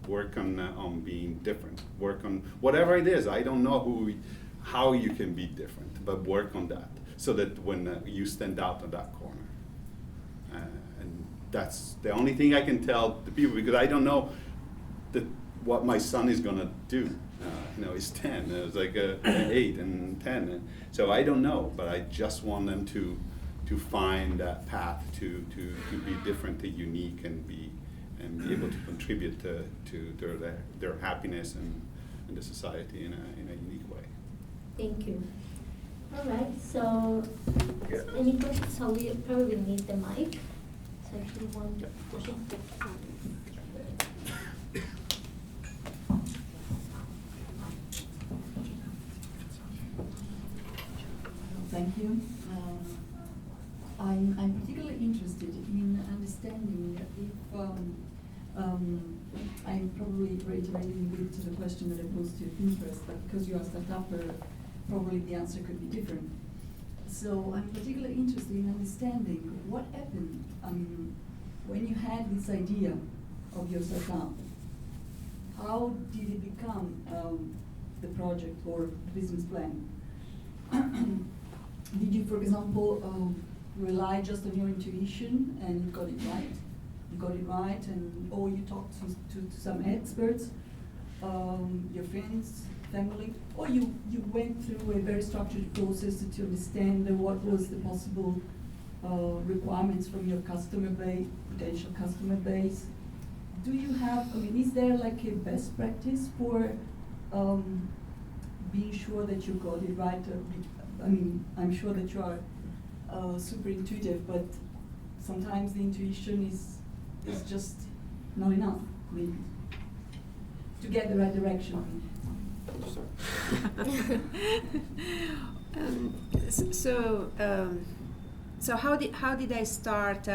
Work on being different. Work on whatever it is. I don't know how you can be different, but work on that so that when you stand out on that corner. And that's the only thing I can tell the people, because I don't know what my son is gonna do. He's 10. It's like 8 and 10. So I don't know, but I just want them to find that path to be different, to unique, and be able to contribute to their happiness and the society in a unique way. Thank you. All right, so any questions? So we probably need the mic. So actually one question. Thank you. I'm particularly interested in understanding if I'm probably reiterating a bit to the question that I posed to Pinterest, but because you are a startupper, probably the answer could be different. So I'm particularly interested in understanding what happened when you had this idea of your startup. How did it become the project or the business plan? Did you, for example, rely just on your intuition and you got it right? Or you talked to some experts, your friends, family, or you went through a very structured process to understand what was the possible requirements from your customer base, potential customer base? Do you have, is there like a best practice for being sure that you got it right? I'm sure that you are super intuitive, but sometimes the intuition is just not enough, maybe, to get the right direction. So how did I start?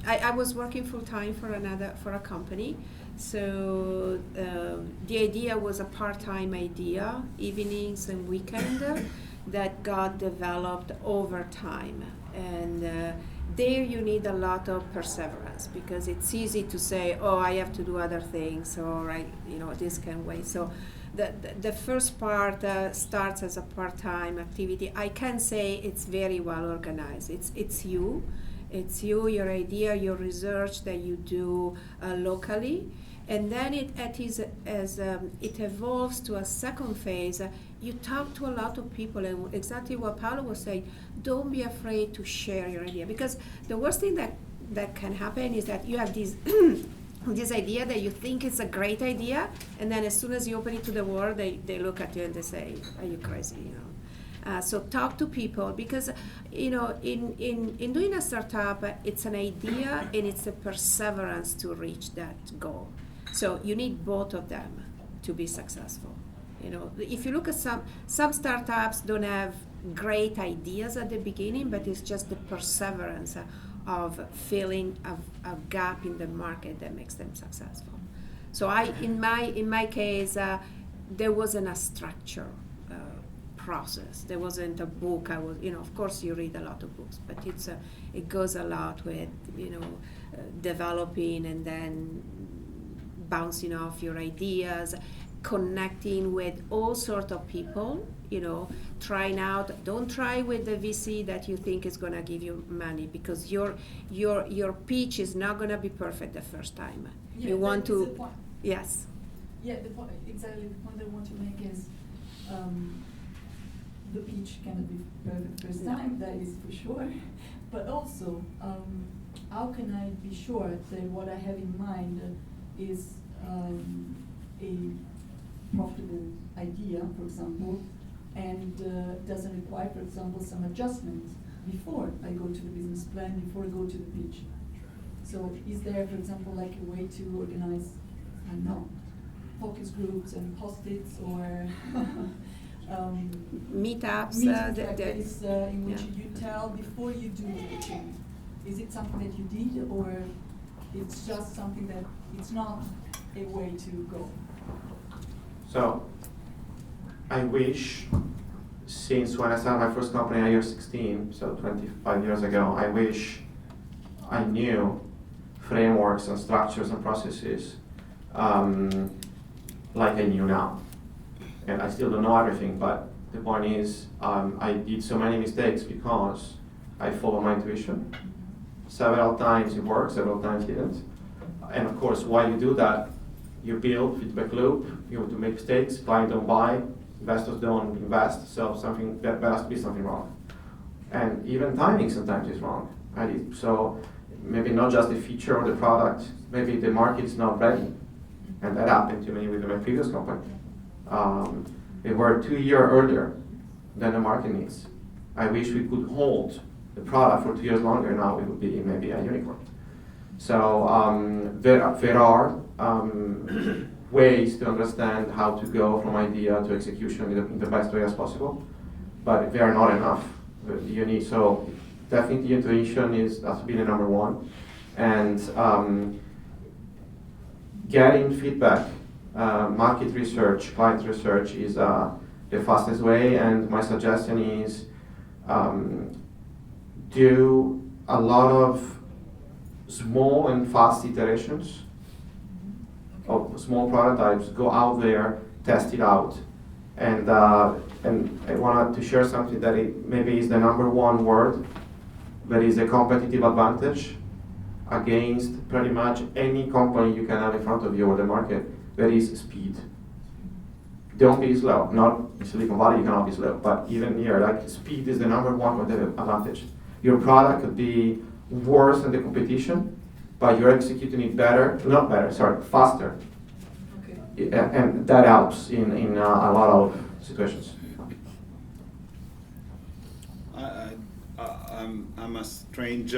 I was working full time for a company, so the idea was a part-time idea, evenings and weekend, that got developed over time. And there you need a lot of perseverance, because it's easy to say, oh, I have to do other things, or this can wait. So the first part starts as a part-time activity. I can say it's very well organized. It's you, your idea, your research that you do locally. And then it evolves to a second phase. You talk to a lot of people, and exactly what Paolo was saying, don't be afraid to share your idea, because the worst thing that can happen is that you have this this idea that you think is a great idea, and then as soon as you open it to the world, they look at you and they say, are you crazy? So talk to people, because in doing a startup, it's an idea and it's a perseverance to reach that goal. So you need both of them to be successful. If you look at some startups don't have great ideas at the beginning, but it's just the perseverance of filling a gap in the market that makes them successful. So in my case, there wasn't a structure process. There wasn't a book. Of course you read a lot of books, but it goes a lot with developing and then bouncing off your ideas, connecting with all sorts of people, trying out. Don't try with the VC that you think is going to give you money, because your pitch is not going to be perfect the first time. Yeah, you want to, the point. yes. Yeah, exactly the point I want to make is the pitch cannot be perfect first time, that is for sure. But also, how can I be sure that what I have in mind is a profitable idea, for example, and doesn't require, for example, some adjustments before I go to the business plan, before I go to the pitch. So is there, for example, like a way to organize, I don't know, focus groups and post-its, or meetups in which you tell before you do the pitching? Is it something that you did, or it's just something that it's not a way to go? So, I wish, since when I started my first company at year 16, so 25 years ago, I wish I knew frameworks and structures and processes like I knew now. And I still don't know everything, but the point is, I did so many mistakes because I followed my intuition. Several times it worked, several times it didn't. And of course, while you do that, you build feedback loop, you have to make mistakes, clients don't buy, investors don't invest, so there has to be something wrong. And even timing sometimes is wrong. Right? So maybe not just the feature or the product, maybe the market is not ready. And that happened to me with my previous company. We were 2 years earlier than the market needs. I wish we could hold the product for 2 years longer. Now it would be maybe a unicorn. So there are ways to understand how to go from idea to execution in the best way as possible, but they are not enough. You need, so definitely intuition has to be the number one, and getting feedback, market research, client research is the fastest way. And my suggestion is do a lot of small and fast iterations of small prototypes. Go out there, test it out, and I wanted to share something that maybe is the number one word, but is a competitive advantage against pretty much any company you can have in front of you or the market. That is speed. Don't be slow. Not in Silicon Valley you cannot be slow, but even here, like, speed is the number one competitive advantage. Your product could be worse than the competition, but you're executing it faster. Okay. And that helps in a lot of situations. I'm a strange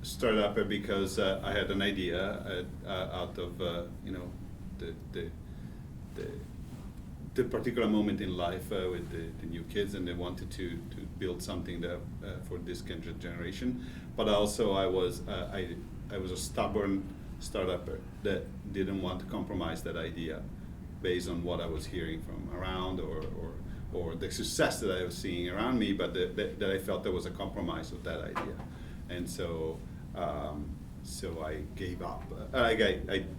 startupper because I had an idea out of the particular moment in life with the new kids, and they wanted to build something that for this generation. But also I was a stubborn startupper that didn't want to compromise that idea based on what I was hearing from around or the success that I was seeing around me, but that I felt there was a compromise with that idea. And so so I gave up. I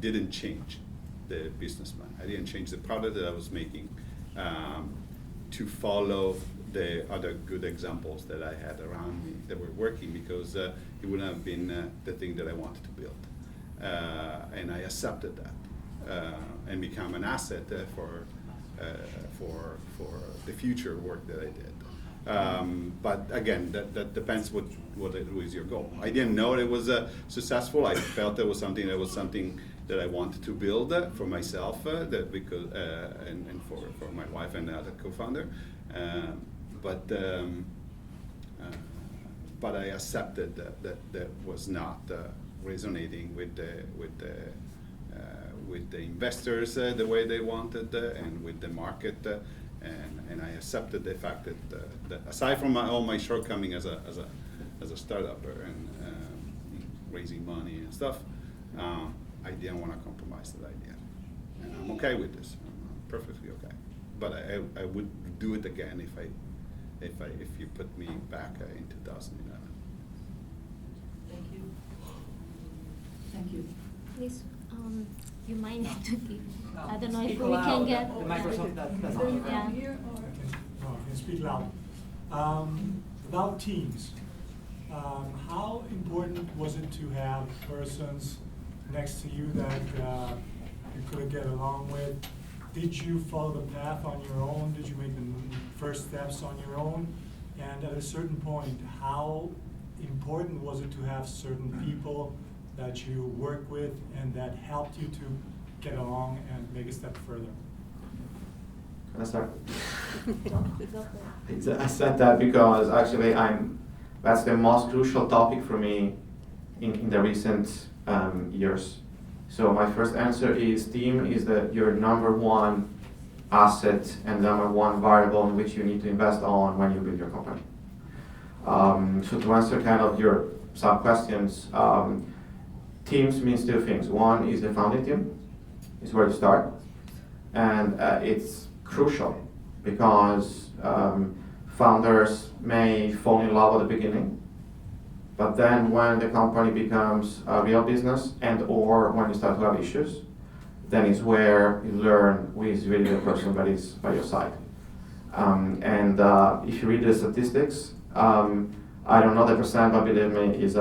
didn't change the business plan. I didn't change the product that I was making to follow the other good examples that I had around me that were working, because it wouldn't have been the thing that I wanted to build. And I accepted that and become an asset for the future work that I did. But again, that depends what is your goal. I didn't know it was successful. I felt it was something that I wanted to build for myself, because and for my wife and the other co-founder. But I accepted that was not resonating with the investors the way they wanted, and with the market, and I accepted the fact that aside from all my shortcomings as a startupper and raising money and stuff, I didn't want to compromise that idea, and I'm okay with this. I'm perfectly okay. But I would do it again if you put me back in 2011. Thank you. Thank you. Please, you might need to give. I don't know if Speak we loud. can get. The Microsoft doesn't. Yeah. Here or? No, I can speak loud. About teams, how important was it to have persons next to you that you could get along with? Did you follow the path on your own? Did you make the first steps on your own? And at a certain point, how important was it to have certain people that you work with and that helped you to get along and make a step further? Can I start? Go for it. I said that because actually that's the most crucial topic for me in the recent years. So my first answer is team is your number one asset and number one variable in which you need to invest on when you build your company. So to answer kind of your sub-questions, teams means two things. One is the founding team, is where you start, and it's crucial because founders may fall in love at the beginning, but then when the company becomes a real business and or when you start to have issues, then is where you learn who is really the person that is by your side. And if you read the statistics, I don't know the percent, but believe me, is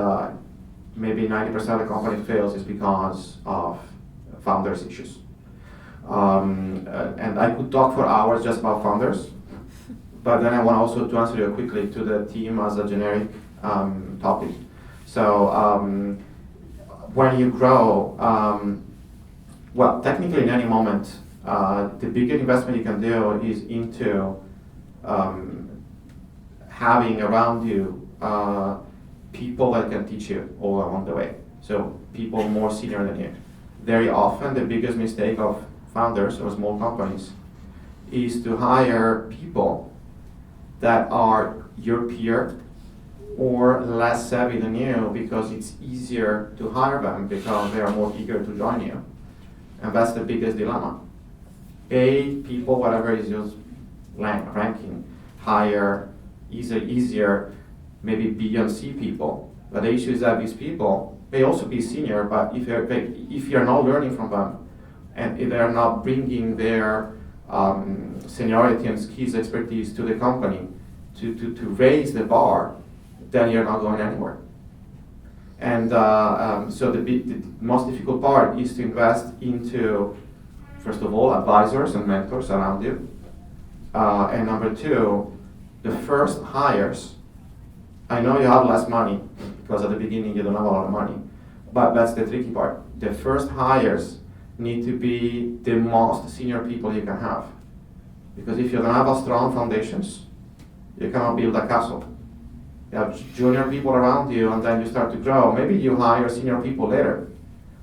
maybe 90% of the company fails is because of founders' issues. And I could talk for hours just about founders, but then I want also to answer you quickly to the team as a generic topic. So when you grow, well, technically in any moment, the biggest investment you can do is into having around you people that can teach you all along the way. So people more senior than you. Very often the biggest mistake of founders or small companies is to hire people that are your peer or less savvy than you, because it's easier to hire them because they are more eager to join you. And that's the biggest dilemma. Pay people whatever is your ranking, hire easier, maybe B and C people. But the issue is that these people may also be senior, but if you're not learning from them, and if they're not bringing their seniority and skills expertise to the company to raise the bar, then you're not going anywhere. And so the most difficult part is to invest into, first of all, advisors and mentors around you. And number two, the first hires. I know you have less money because at the beginning you don't have a lot of money, but that's the tricky part. The first hires need to be the most senior people you can have. Because if you don't have a strong foundations, you cannot build a castle. You have junior people around you and then you start to grow. Maybe you hire senior people later,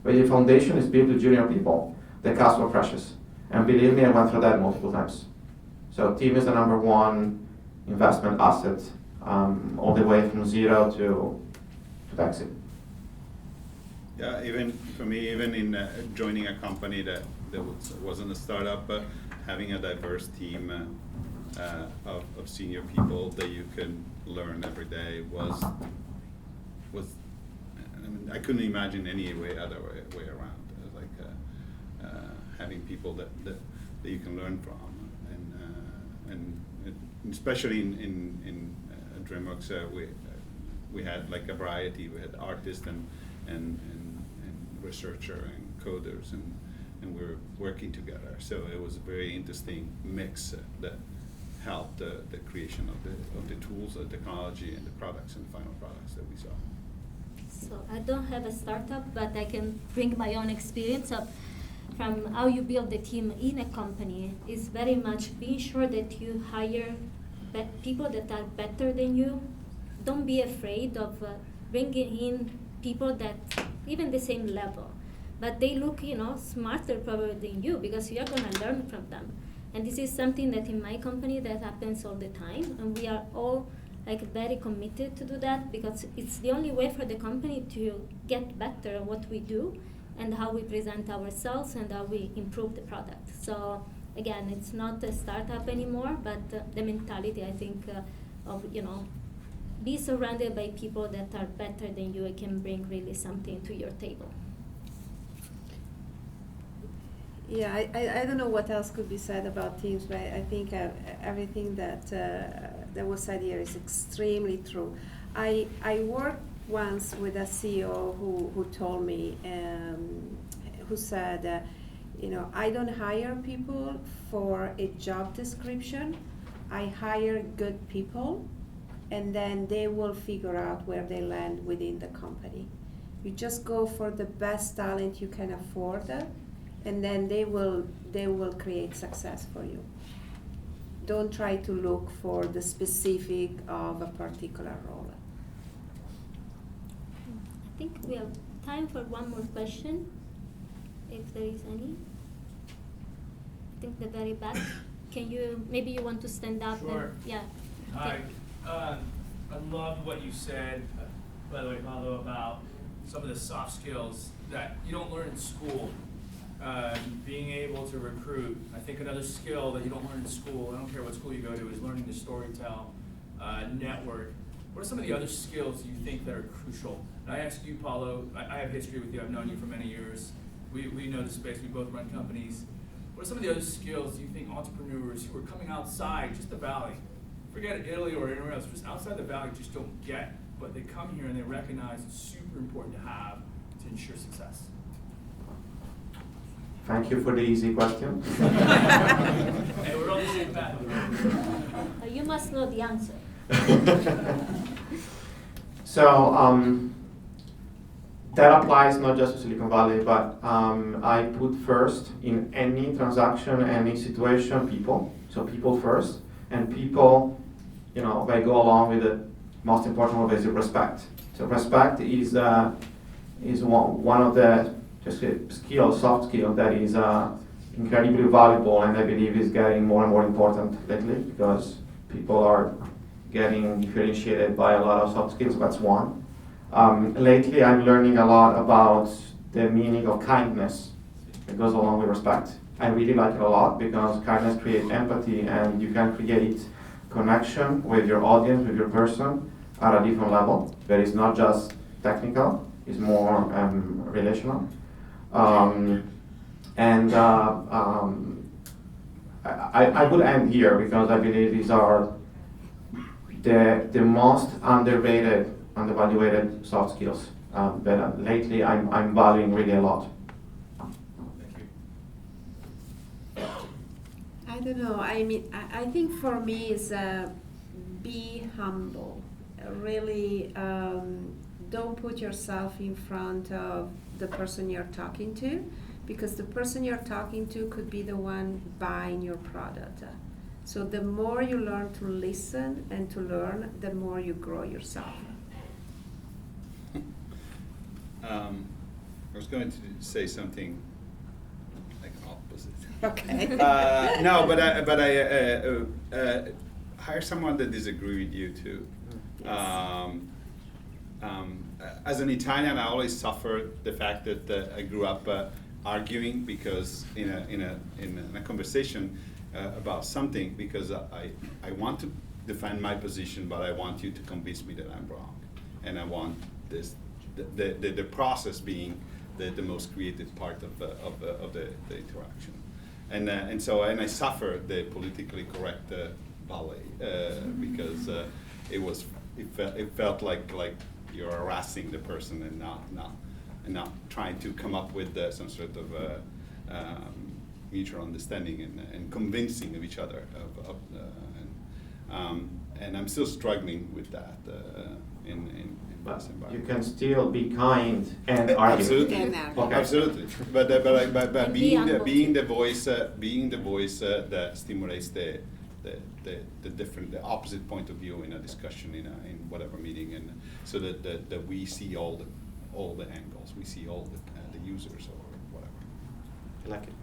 but your foundation is built with junior people. The castle crashes. And believe me, I went through that multiple times. So team is the number one investment asset, all the way from zero to exit. Yeah, even for me, even in joining a company that wasn't a startup, but having a diverse team of senior people that you can learn every day was I mean, I couldn't imagine any other way around. Like having people that you can learn from, and especially in DreamWorks, we had like a variety. We had artists and researcher and coders, and we were working together. So it was a very interesting mix that helped the creation of the tools, the technology, and the products and the final products that we saw. So I don't have a startup, but I can bring my own experience of from how you build the team in a company. Is very much being sure that you hire people that are better than you. Don't be afraid of bringing in people that even the same level, but they look, smarter probably than you, because you are going to learn from them. And this is something that in my company that happens all the time, and we are all very committed to do that, because it's the only way for the company to get better at what we do and how we present ourselves and how we improve the product. So again, it's not a startup anymore, but the mentality, I think, of be surrounded by people that are better than you and can bring really something to your table. Yeah, I don't know what else could be said about teams, but I think everything that was said here is extremely true. I worked once with a CEO who told me, who said, I don't hire people for a job description. I hire good people, and then they will figure out where they land within the company. You just go for the best talent you can afford, and then they will create success for you. Don't try to look for the specific of a particular role. I think we have time for one more question, if there is any. I think the very back. Maybe you want to stand up? Sure. Yeah. Hi. I loved what you said, by the way, Paolo, about some of the soft skills that you don't learn in school. Being able to recruit. I think another skill that you don't learn in school, I don't care what school you go to, is learning to storytell, network. What are some of the other skills you think that are crucial? And I ask you, Paolo, I have history with you, I've known you for many years. We know the space, we both run companies. What are some of the other skills you think entrepreneurs who are coming outside just the valley, forget Italy or anywhere else, just outside the valley just don't get, but they come here and they recognize it's super important to have to ensure success? Thank you for the easy question. Hey, we're on the same path. You must know the answer. So that applies not just to Silicon Valley, but I put first in any transaction, any situation, people. So people first, and people, they go along with the most important one is respect. So respect is one of the soft skill that is incredibly valuable, and I believe is getting more and more important lately because people are getting differentiated by a lot of soft skills. That's one. Lately, I'm learning a lot about the meaning of kindness that goes along with respect. I really like it a lot because kindness creates empathy, and you can create connection with your audience, with your person at a different level. That is not just technical; it's more relational. I would end here because I believe these are the most undervalued soft skills that lately I'm valuing really a lot. Thank you. I don't know. I mean, I think for me is be humble. Really, don't put yourself in front of the person you're talking to, because the person you're talking to could be the one buying your product. So the more you learn to listen and to learn, the more you grow yourself. I was going to say something like opposite. Okay. No, but I hire someone that disagree with you too. As an Italian, I always suffer the fact that I grew up arguing because in a conversation about something, because I want to defend my position, but I want you to convince me that I'm wrong, and I want the process being the most creative part of the interaction, and so I suffer the politically correct ballet because it felt like you're harassing the person and not trying to come up with some sort of mutual understanding and convincing of each other and I'm still struggling with that in But this you environment. can still be kind and argue. Absolutely, And argue. Okay. absolutely. But And be humble. being the voice that stimulates the different, the opposite point of view in a discussion in whatever meeting, and so that we see all the angles, we see all the users or whatever. I like it.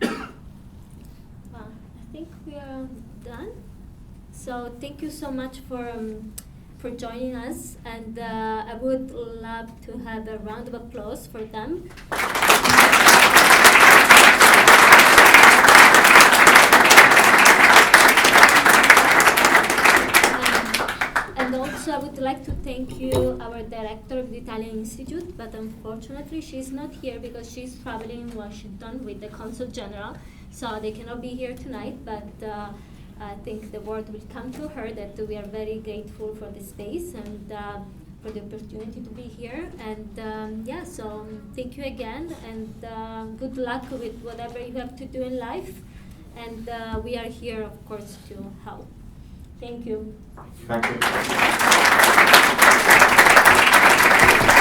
Well, I think we are done. So thank you so much for joining us, and I would love to have a round of applause for them. And also I would like to thank you, our director of the Italian Institute, but unfortunately she's not here because she's traveling in Washington with the Consul General, so they cannot be here tonight, but I think the word will come to her that we are very grateful for the space and for the opportunity to be here. And so thank you again, and good luck with whatever you have to do in life. And we are here, of course, to help. Thank you. Thank you.